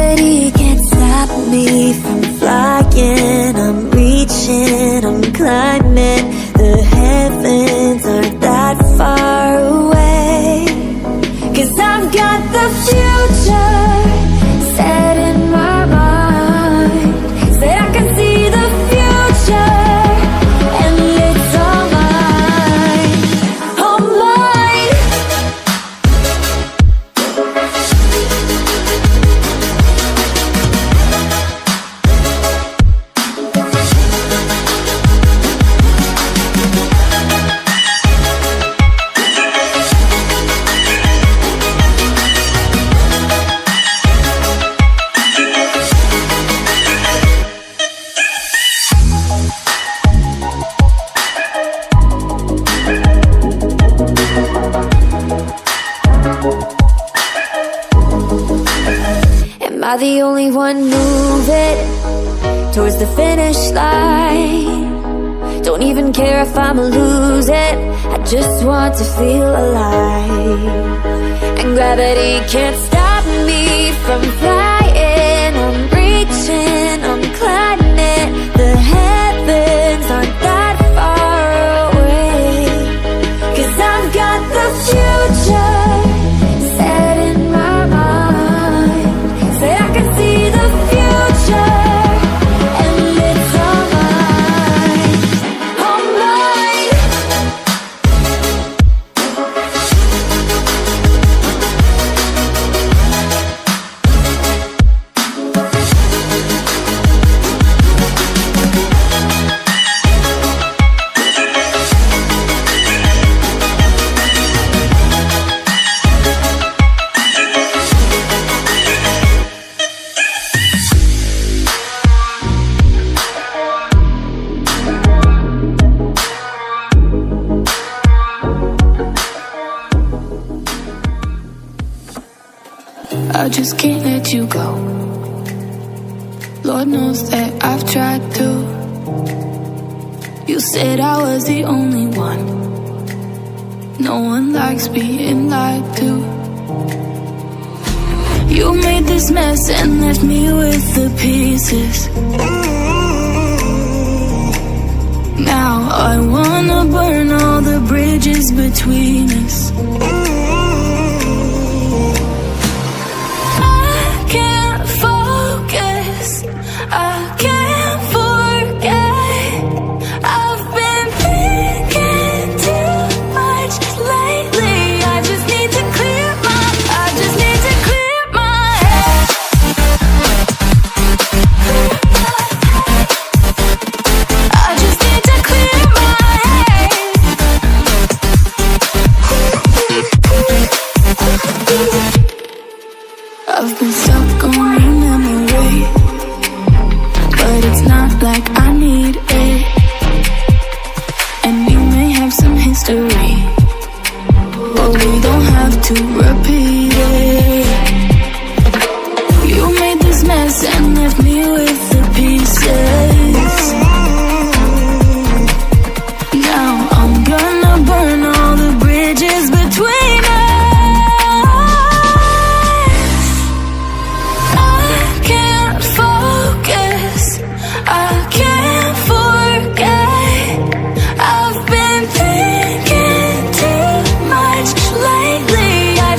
gravity can't stop me from flying. I'm reaching, I'm climbing. The heavens aren't that far away. 'Cause I've got the future set in my mind. Said I can see the future, and it's all mine, all mine. Am I the only one moving towards the finish line? Don't even care if I'ma lose it, I just want to feel alive. And gravity can't stop me from flying. I'm reaching, I'm climbing. The heavens aren't that far away. 'Cause I've got the future set in my mind. Say I can see the future, and it's all mine, all mine. I just can't let you go. Lord knows that I've tried to. You said I was the only one. No one likes being lied to. You made this mess and left me with the pieces. Now I wanna burn all the bridges between us. I can't forget. I've been thinking too much lately. I just need to clear my head. I just need to clear my head. I've been stuck on your memory, but it's not like I need it. And we may have some history, but we don't have to repeat it. You made this mess and left me with the pieces. Now I'm gonna burn all the bridges between us. I can't focus, I can't forget. I've been thinking too much lately. I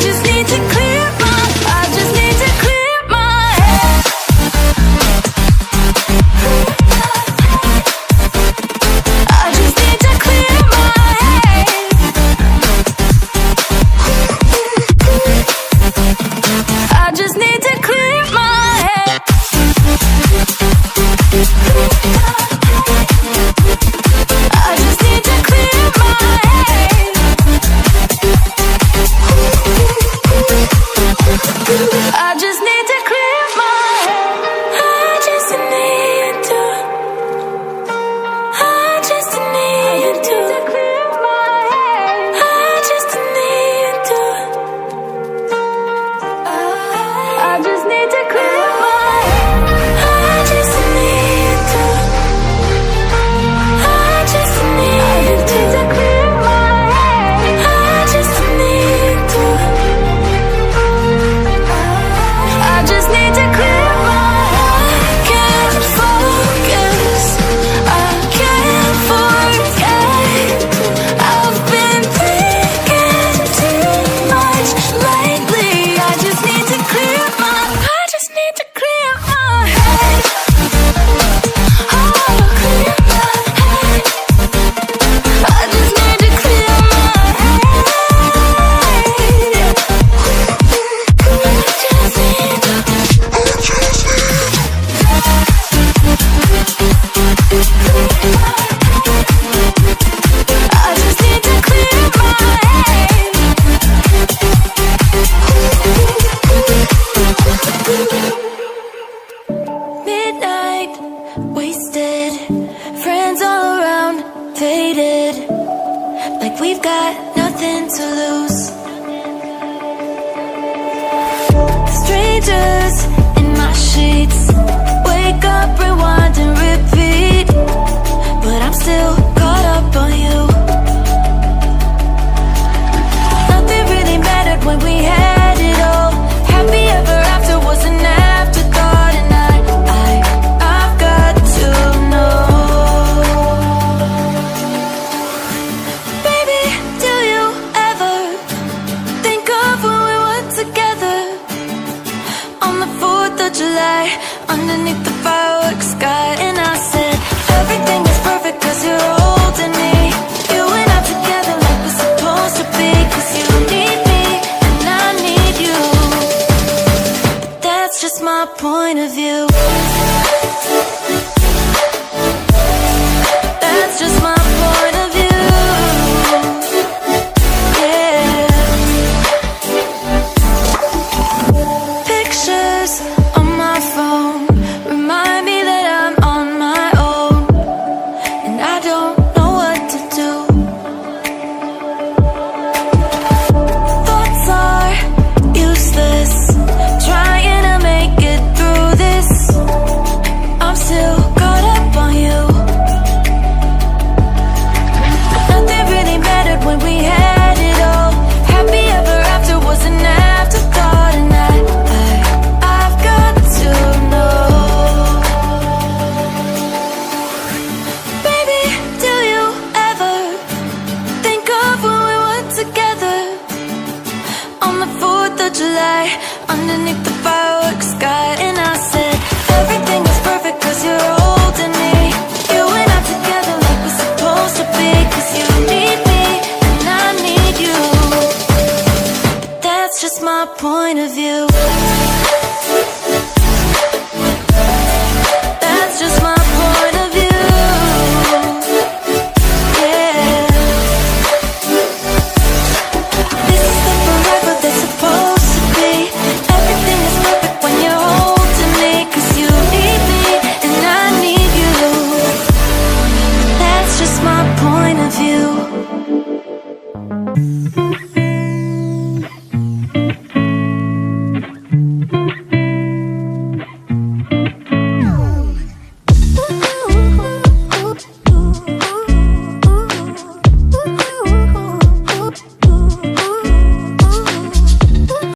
July, underneath the fireworks sky. And I said, everything is perfect cause you're holding me. You and I together like we're supposed to be. Cause you need me and I need you. But that's just my point of view. That's just my point of view. On my phone remind me that I'm on my own, and I don't know what to do. Thoughts are useless, trying to make it through this. I'm still caught up on you. Nothing really mattered when we had it all. Happy ever after was an afterthought, and I've got to know. Baby, do you ever think of when we were together on the 4th of July, underneath the fireworks sky? And I said, everything is perfect cause you're holding me. You and I together like we're supposed to be. Cause you need me and I need you. But that's just my point of view.